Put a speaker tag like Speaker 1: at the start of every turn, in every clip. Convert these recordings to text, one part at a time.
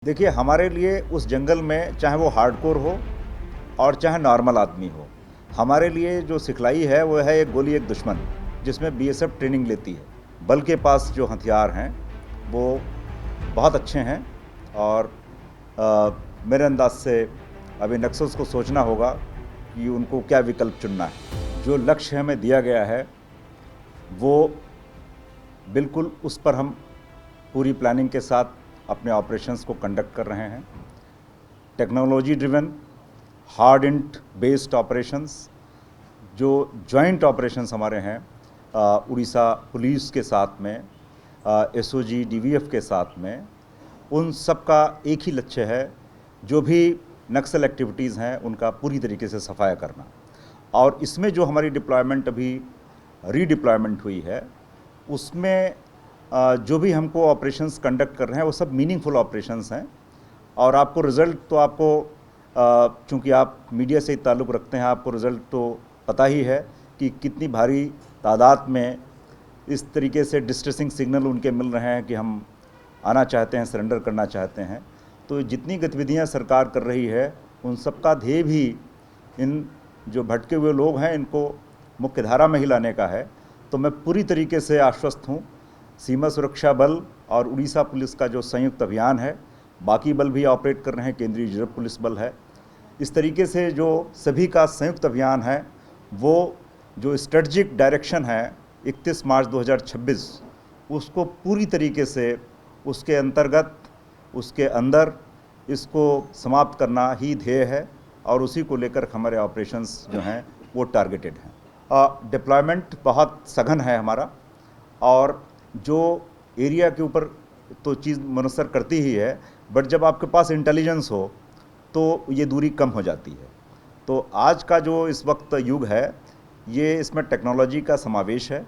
Speaker 1: देखिए, हमारे लिए उस जंगल में चाहे वो हार्डकोर हो और चाहे नॉर्मल आदमी हो, हमारे लिए जो सिखलाई है वो है एक गोली एक दुश्मन, जिसमें बीएसएफ ट्रेनिंग लेती है। बल के पास जो हथियार हैं वो बहुत अच्छे हैं और मेरे अंदाज से अभी नक्सल्स को सोचना होगा कि उनको क्या विकल्प चुनना है। जो लक्ष्य हमें दिया गया है वो बिल्कुल उस पर हम पूरी प्लानिंग के साथ अपने ऑपरेशंस को कंडक्ट कर रहे हैं। Technology driven hard int based operations, जो जॉइंट ऑपरेशंस हमारे हैं उड़ीसा पुलिस के साथ में, एसओजी डीवीएफ के साथ में, उन सब का एक ही लक्ष्य है, जो भी नक्सल एक्टिविटीज़ हैं उनका पूरी तरीके से सफाया करना। और इसमें जो हमारी डिप्लॉयमेंट अभी रीडिप्लॉयमेंट हुई है उसमें जो भी हमको ऑपरेशंस कंडक्ट कर रहे हैं वो सब मीनिंगफुल ऑपरेशंस हैं। और आपको रिज़ल्ट तो चूँकि आप मीडिया से ताल्लुक़ रखते हैं, आपको रिज़ल्ट तो पता ही है कि कितनी भारी तादाद में इस तरीके से डिस्ट्रेसिंग सिग्नल उनके मिल रहे हैं कि हम आना चाहते हैं, सरेंडर करना चाहते हैं। तो जितनी गतिविधियां सरकार कर रही है उन सब का ध्येय भी इन जो भटके हुए लोग हैं इनको मुख्य धारा में ही लाने का है। तो मैं पूरी तरीके से आश्वस्त हूँ। सीमा सुरक्षा बल और उड़ीसा पुलिस का जो संयुक्त अभियान है, बाकी बल भी ऑपरेट कर रहे हैं, केंद्रीय रिजर्व पुलिस बल है, इस तरीके से जो सभी का संयुक्त अभियान है वो जो स्ट्रेटजिक डायरेक्शन है 31 मार्च 2026 उसको पूरी तरीके से उसके अंतर्गत उसके अंदर इसको समाप्त करना ही ध्येय है और उसी को लेकर हमारे ऑपरेशंस जो हैं वो टारगेटेड हैं। डिप्लॉयमेंट बहुत सघन है हमारा और जो एरिया के ऊपर तो चीज़ मुनस्सर करती ही है, बट जब आपके पास इंटेलिजेंस हो तो ये दूरी कम हो जाती है। तो आज का जो इस वक्त युग है ये इसमें टेक्नोलॉजी का समावेश है।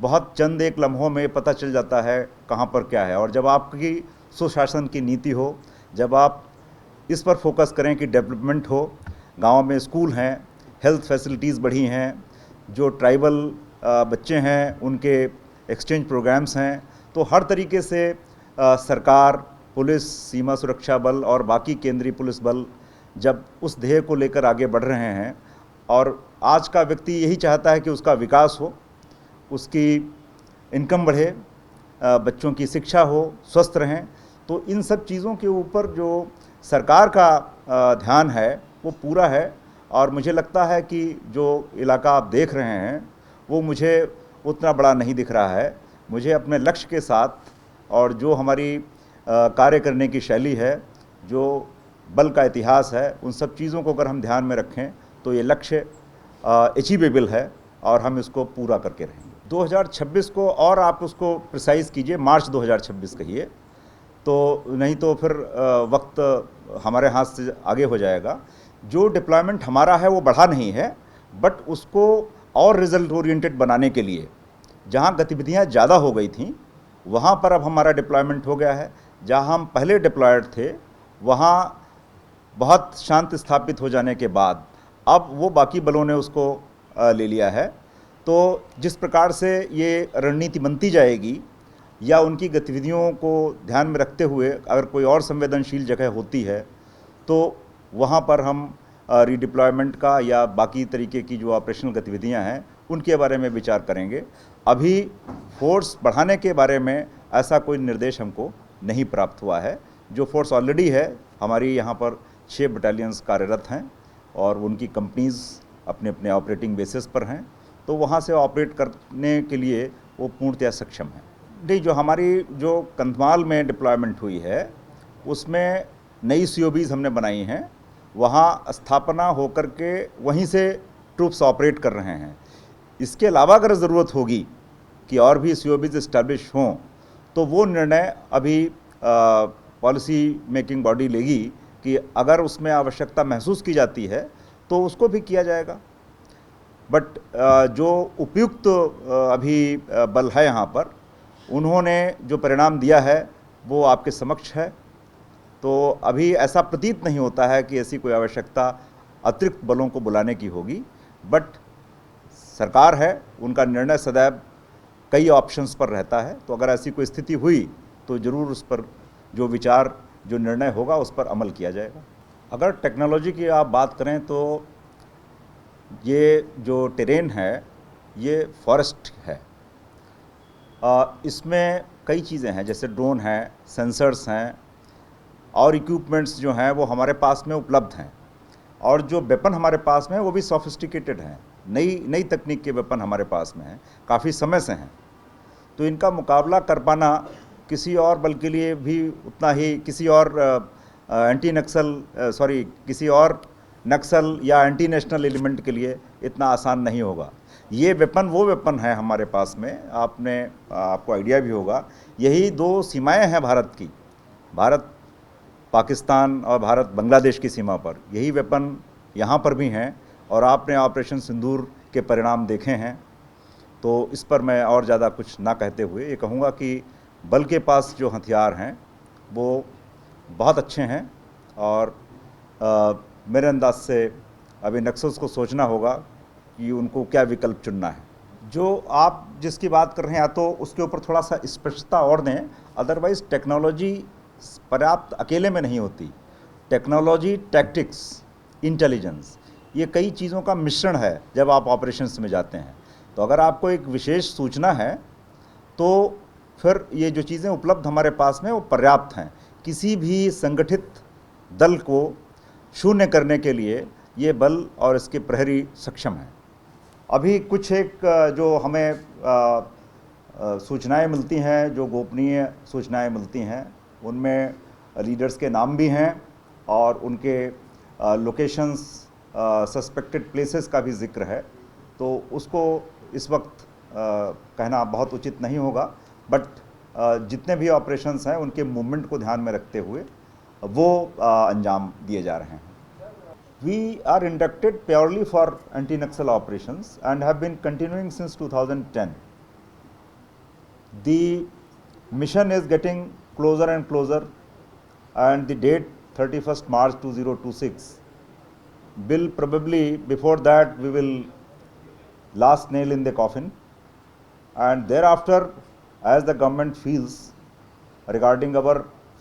Speaker 1: बहुत चंद एक लम्हों में पता चल जाता है कहाँ पर क्या है। और जब आपकी सुशासन की नीति हो, जब आप इस पर फोकस करें कि डेवलपमेंट हो, गाँव में स्कूल हैं, हेल्थ फैसिलिटीज़ बढ़ी हैं, जो ट्राइबल बच्चे हैं उनके एक्सचेंज प्रोग्राम्स हैं, तो हर तरीके से सरकार, पुलिस, सीमा सुरक्षा बल और बाकी केंद्रीय पुलिस बल जब उस ध्येय को लेकर आगे बढ़ रहे हैं और आज का व्यक्ति यही चाहता है कि उसका विकास हो, उसकी इनकम बढ़े, बच्चों की शिक्षा हो, स्वस्थ रहें, तो इन सब चीज़ों के ऊपर जो सरकार का ध्यान है वो पूरा है। और मुझे लगता है कि जो इलाका आप देख रहे हैं वो मुझे उतना बड़ा नहीं दिख रहा है। मुझे अपने लक्ष्य के साथ और जो हमारी कार्य करने की शैली है, जो बल का इतिहास है, उन सब चीज़ों को अगर हम ध्यान में रखें तो ये लक्ष्य अचीवेबल है और हम इसको पूरा करके रहेंगे। 2026 को और आप उसको प्रिसाइज़ कीजिए, मार्च 2026 कहिए, तो नहीं तो फिर वक्त हमारे हाथ से आगे हो जाएगा। जो डिप्लॉयमेंट हमारा है वो बढ़ा नहीं है, बट उसको और रिजल्ट ओरिएंटेड बनाने के लिए जहाँ गतिविधियाँ ज़्यादा हो गई थीं वहाँ पर अब हमारा डिप्लॉयमेंट हो गया है। जहाँ हम पहले डिप्लॉयड थे वहाँ बहुत शांत स्थापित हो जाने के बाद अब वो बाकी बलों ने उसको ले लिया है। तो जिस प्रकार से ये रणनीति बनती जाएगी या उनकी गतिविधियों को ध्यान में रखते हुए अगर कोई और संवेदनशील जगह होती है तो वहाँ पर हम रीडिप्लॉयमेंट का या बाकी तरीके की जो ऑपरेशनल गतिविधियाँ हैं उनके बारे में विचार करेंगे। अभी फोर्स बढ़ाने के बारे में ऐसा कोई निर्देश हमको नहीं प्राप्त हुआ है। जो फोर्स ऑलरेडी है, हमारी यहाँ पर 6 बटालियंस कार्यरत हैं और उनकी कंपनीज़ अपने अपने ऑपरेटिंग बेसिस पर हैं, तो वहाँ से ऑपरेट करने के लिए वो पूर्णतया सक्षम हैं। नहीं, जो हमारी जो कंधमाल में डिप्लॉयमेंट हुई है उसमें नई सीओबीज़ हमने बनाई हैं, वहाँ स्थापना होकर के वहीं से ट्रूप्स ऑपरेट कर रहे हैं। इसके अलावा अगर ज़रूरत होगी कि और भी सीओबीज़ इस्टेब्लिश हों तो वो निर्णय अभी पॉलिसी मेकिंग बॉडी लेगी कि अगर उसमें आवश्यकता महसूस की जाती है तो उसको भी किया जाएगा। बट जो उपयुक्त अभी बल है यहाँ पर, उन्होंने जो परिणाम दिया है वो आपके समक्ष है। तो अभी ऐसा प्रतीत नहीं होता है कि ऐसी कोई आवश्यकता अतिरिक्त बलों को बुलाने की होगी। बट सरकार है, उनका निर्णय सदैव कई ऑप्शंस पर रहता है, तो अगर ऐसी कोई स्थिति हुई तो ज़रूर उस पर जो विचार, जो निर्णय होगा उस पर अमल किया जाएगा। अगर टेक्नोलॉजी की आप बात करें तो ये जो टेरेन है ये फॉरेस्ट है। इसमें कई चीज़ें हैं, जैसे ड्रोन है, सेंसर्स हैं और इक्विपमेंट्स जो हैं वो हमारे पास में उपलब्ध हैं, और जो वेपन हमारे पास में है वो भी सोफिस्टिकेटेड हैं, नई नई तकनीक के वेपन हमारे पास में हैं, काफ़ी समय से हैं। तो इनका मुकाबला कर पाना किसी और बल के लिए भी उतना ही, किसी और किसी और नक्सल या एंटी नेशनल एलिमेंट के लिए इतना आसान नहीं होगा। ये वेपन वो वेपन है हमारे पास में, आपको आइडिया भी होगा, यही दो सीमाएं हैं भारत की, भारत पाकिस्तान और भारत बांग्लादेश की सीमा पर यही वेपन यहाँ पर भी हैं, और आपने ऑपरेशन सिंदूर के परिणाम देखे हैं। तो इस पर मैं और ज़्यादा कुछ ना कहते हुए ये कहूँगा कि बल के पास जो हथियार हैं वो बहुत अच्छे हैं, और मेरे अंदाज से अभी नक्सल्स को सोचना होगा कि उनको क्या विकल्प चुनना है। जो आप जिसकी बात कर रहे हैं, या तो उसके ऊपर थोड़ा सा स्पष्टता और दें, अदरवाइज़ टेक्नोलॉजी पर्याप्त अकेले में नहीं होती। टेक्नोलॉजी, टैक्टिक्स, इंटेलिजेंस, ये कई चीज़ों का मिश्रण है जब आप ऑपरेशंस में जाते हैं। तो अगर आपको एक विशेष सूचना है तो फिर ये जो चीज़ें उपलब्ध हमारे पास में वो पर्याप्त हैं। किसी भी संगठित दल को शून्य करने के लिए ये बल और इसके प्रहरी सक्षम हैं। अभी कुछ एक जो हमें सूचनाएं मिलती हैं, जो गोपनीय सूचनाएं मिलती हैं, उनमें लीडर्स के नाम भी हैं और उनके लोकेशंस, सस्पेक्टेड प्लेसेस का भी जिक्र है। तो उसको इस वक्त कहना बहुत उचित नहीं होगा, बट जितने भी ऑपरेशंस हैं उनके मूवमेंट को ध्यान में रखते हुए वो अंजाम दिए जा रहे हैं। We are inducted purely for anti-Naxal operations and have been continuing since 2010. The mission is getting closer and closer, and the date 31st March 2026 will probably, before that we will last nail in the coffin, and thereafter as the government feels regarding our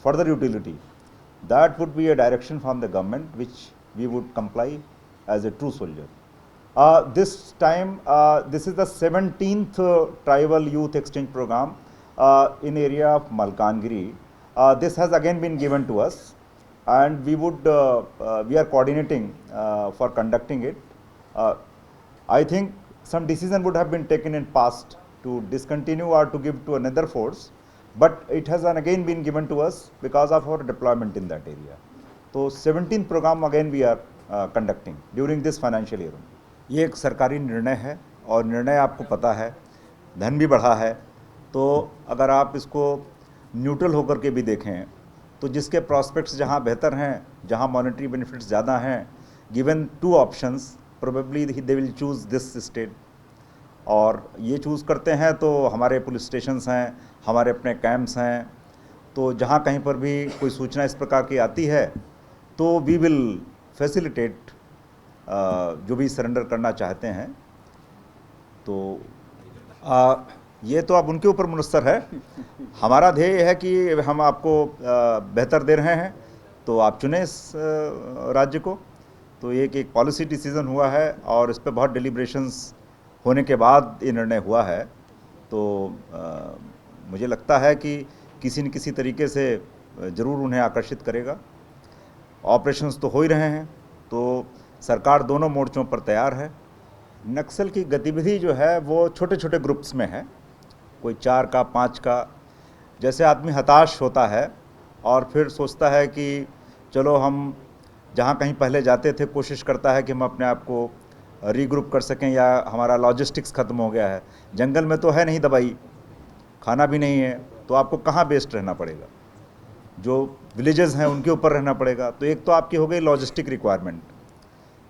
Speaker 1: further utility, that would be a direction from the government which we would comply as a true soldier. This time, this is the 17th Tribal Youth Exchange Program in area of Malkangiri. This has again been given to us, and we are coordinating for conducting it. I think some decision would have been taken in past to discontinue or to give to another force, but it has again been given to us because of our deployment in that area. तो 17th program again we are conducting during this financial year. ये एक सरकारी निर्णय है, और निर्णय आपको पता है, धन भी बढ़ा है। तो अगर आप इसको न्यूट्रल होकर के भी देखें तो जिसके प्रॉस्पेक्ट्स जहाँ बेहतर हैं, जहाँ मॉनेटरी बेनिफिट्स ज़्यादा हैं, given two options, probably they will choose this state. और ये चूज़ करते हैं तो हमारे पुलिस स्टेशंस हैं, हमारे अपने कैंप्स हैं। तो जहाँ कहीं पर भी कोई सूचना इस प्रकार की आती है तो वी विल फैसिलिटेट जो भी सरेंडर करना चाहते हैं। तो ये तो अब उनके ऊपर मुनस्सर है। हमारा ध्येय है कि हम आपको बेहतर दे रहे हैं, तो आप चुनें इस राज्य को। तो एक पॉलिसी डिसीज़न हुआ है और इस पर बहुत डिलिब्रेशंस होने के बाद ये निर्णय हुआ है। तो मुझे लगता है कि किसी न किसी तरीके से ज़रूर उन्हें आकर्षित करेगा। ऑपरेशंस तो हो ही रहे हैं, तो सरकार दोनों मोर्चों पर तैयार है। नक्सल की गतिविधि जो है वो छोटे छोटे ग्रुप्स में है, कोई 4 का 5 का। जैसे आदमी हताश होता है और फिर सोचता है कि चलो हम जहाँ कहीं पहले जाते थे, कोशिश करता है कि हम अपने आप को रीग्रुप कर सकें, या हमारा लॉजिस्टिक्स ख़त्म हो गया है, जंगल में तो है नहीं दवाई, खाना भी नहीं है, तो आपको कहाँ बेस्ड रहना पड़ेगा, जो विलेजेस हैं उनके ऊपर रहना पड़ेगा। तो एक तो आपकी हो गई लॉजिस्टिक रिक्वायरमेंट,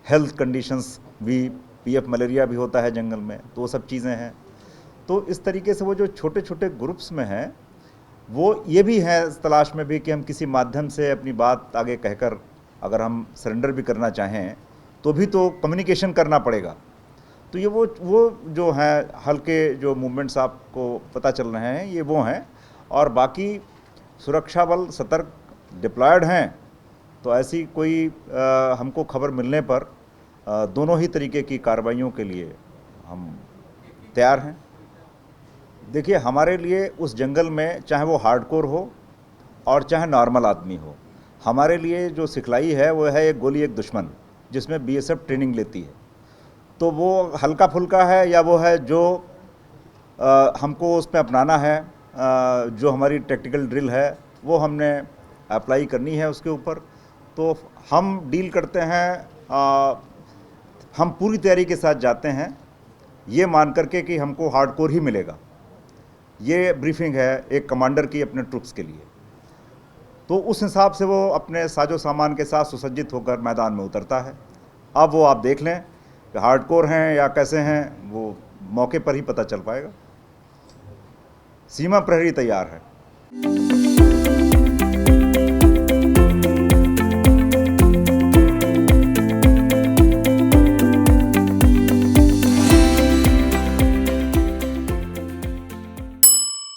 Speaker 1: हेल्थ कंडीशंस भी, पीएफ मलेरिया भी होता है जंगल में, तो वो सब चीज़ें हैं। तो इस तरीके से वो जो छोटे छोटे ग्रुप्स में हैं, वो ये भी है इस तलाश में भी कि हम किसी माध्यम से अपनी बात आगे कहकर अगर हम सरेंडर भी करना चाहें तो भी तो कम्युनिकेशन करना पड़ेगा। तो ये वो जो हैं हल्के जो मूवमेंट्स आपको पता चल रहे हैं, ये वो हैं। और बाकी सुरक्षा बल सतर्क डिप्लॉयड हैं, तो ऐसी कोई हमको खबर मिलने पर दोनों ही तरीके की कार्रवाइयों के लिए हम तैयार हैं। देखिए, हमारे लिए उस जंगल में चाहे वो हार्डकोर हो और चाहे नॉर्मल आदमी हो, हमारे लिए जो सिखलाई है वो है एक गोली एक दुश्मन, जिसमें बीएसएफ ट्रेनिंग लेती है। तो वो हल्का फुल्का है या वो है जो हमको उसमें अपनाना है, जो हमारी टैक्टिकल ड्रिल है वो हमने अप्लाई करनी है उसके ऊपर। तो हम डील करते हैं, हम पूरी तैयारी के साथ जाते हैं ये मान करके कि हमको हार्डकोर ही मिलेगा। ये ब्रीफिंग है एक कमांडर की अपने ट्रुप्स के लिए। तो उस हिसाब से वो अपने साजो सामान के साथ सुसज्जित होकर मैदान में उतरता है। अब वो आप देख लें कि हार्डकोर हैं या कैसे हैं, वो मौके पर ही पता चल पाएगा। सीमा प्रहरी तैयार है।